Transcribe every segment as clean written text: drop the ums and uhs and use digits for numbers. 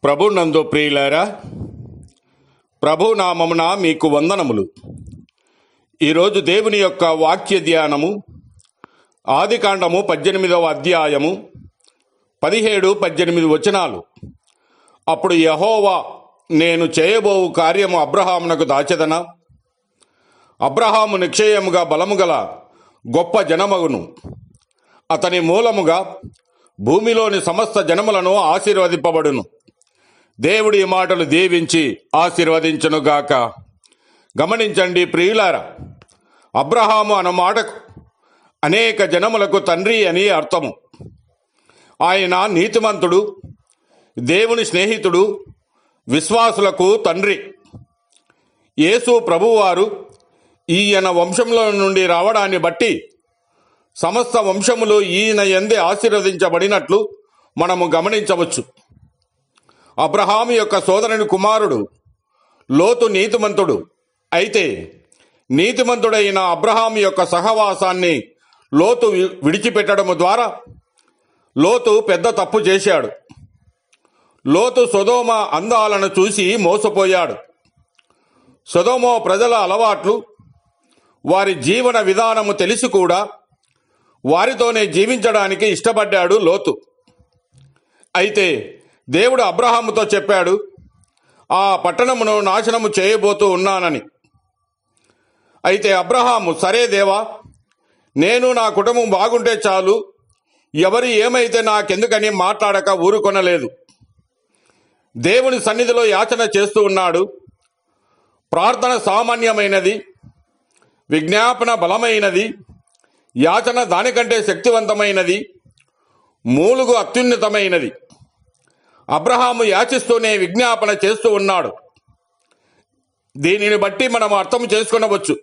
ప్రభునందు ప్రియులారా, ప్రభు నామమున మీకు వందనములు. ఈరోజు దేవుని యొక్క వాక్య ధ్యానము ఆదికాండము 18వ అధ్యాయము 17-18 వచనాలు. అప్పుడు యెహోవా, నేను చేయబోవు కార్యము అబ్రహామునకు దాచెదనా? అబ్రహాము నిశ్చయముగా బలముగల గొప్ప జనమగును. అతని మూలముగా భూమిలోని సమస్త జనములను ఆశీర్వదింపబడును. దేవుడి ఈ మాటలు దీవించి ఆశీర్వదించునుగాక. గమనించండి ప్రియులారా, అబ్రహాము అన్న మాటకు అనేక జనములకు తండ్రి అని అర్థము. ఆయన నీతిమంతుడు, దేవుని స్నేహితుడు, విశ్వాసులకు తండ్రి. యేసు ప్రభువారు ఈయన వంశంలో నుండి రావడాన్ని బట్టి సమస్త వంశములు ఈయన యందే ఆశీర్వదించబడినట్లు మనము గమనించవచ్చు. అబ్రహాము యొక్క సోదరుని కుమారుడు లోతు నీతిమంతుడు. అయితే నీతిమంతుడైన అబ్రహాము యొక్క సహవాసాన్ని లోతు విడిచిపెట్టడము ద్వారా లోతు పెద్ద తప్పు చేశాడు. లోతు సొదొమ అందాలను చూసి మోసపోయాడు. సొదొమ ప్రజల అలవాట్లు, వారి జీవన విధానము తెలిసి కూడా వారితోనే జీవించడానికి ఇష్టపడ్డాడు లోతు. అయితే దేవుడు అబ్రహాముతో చెప్పాడు, ఆ పట్టణమును నాశనము చేయబోతూ ఉన్నానని. అయితే అబ్రహాము, సరే దేవా, నేను నా కుటుంబం బాగుంటే చాలు, ఎవరు ఏమైతే నాకెందుకని మాట్లాడక ఊరుకొనలేదు. దేవుని సన్నిధిలో యాచన చేస్తూ ఉన్నాడు. ప్రార్థన సామాన్యమైనది, విజ్ఞాపన బలమైనది, యాచన దానికంటే శక్తివంతమైనది, మూలుగు అత్యున్నతమైనది. అబ్రహాము యాచిస్తూనే విజ్ఞాపన చేస్తూ ఉన్నాడు. దీనిని బట్టి మనం అర్థం చేసుకొనవచ్చు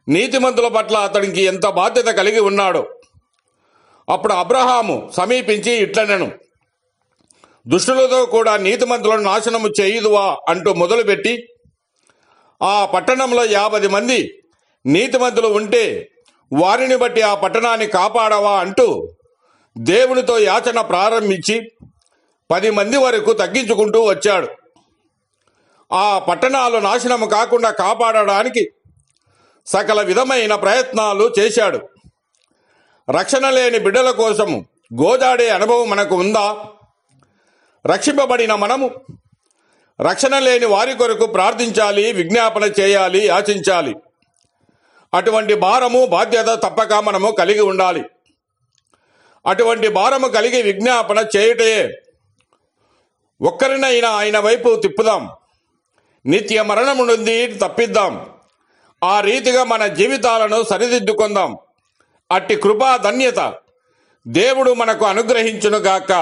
నీతిమంతుల పట్ల అతనికి ఎంత బాధ్యత కలిగి ఉన్నాడో. అప్పుడు అబ్రహాము సమీపించి ఇట్లనెను, దుష్టులతో కూడా నీతిమంతులను నాశనము చేయుదువా అంటూ మొదలుపెట్టి, ఆ పట్టణంలో 50 మంది నీతిమంతులు ఉంటే వారిని బట్టి ఆ పట్టణాన్ని కాపాడవా అంటూ దేవునితో యాచన ప్రారంభించి 10 మంది వరకు తగ్గించుకుంటూ వచ్చాడు. ఆ పట్టణాలు నాశనము కాకుండా కాపాడడానికి సకల విధమైన ప్రయత్నాలు చేశాడు. రక్షణ లేని బిడ్డల కోసము గోజాడే అనుభవం మనకు ఉందా? రక్షింపబడిన మనము రక్షణ లేని వారి కొరకు ప్రార్థించాలి, విజ్ఞాపన చేయాలి, యాచించాలి. అటువంటి భారము, బాధ్యత తప్పక మనము కలిగి ఉండాలి. అటువంటి భారము కలిగి విజ్ఞాపన చేయుటే ఒక్కరినైనా ఆయన వైపు తిప్పుదాం, నిత్య మరణము నుండి తప్పిద్దాం. ఆ రీతిగా మన జీవితాలను సరిదిద్దుకుందాం. అట్టి కృపా ధన్యత దేవుడు మనకు అనుగ్రహించునుగాక.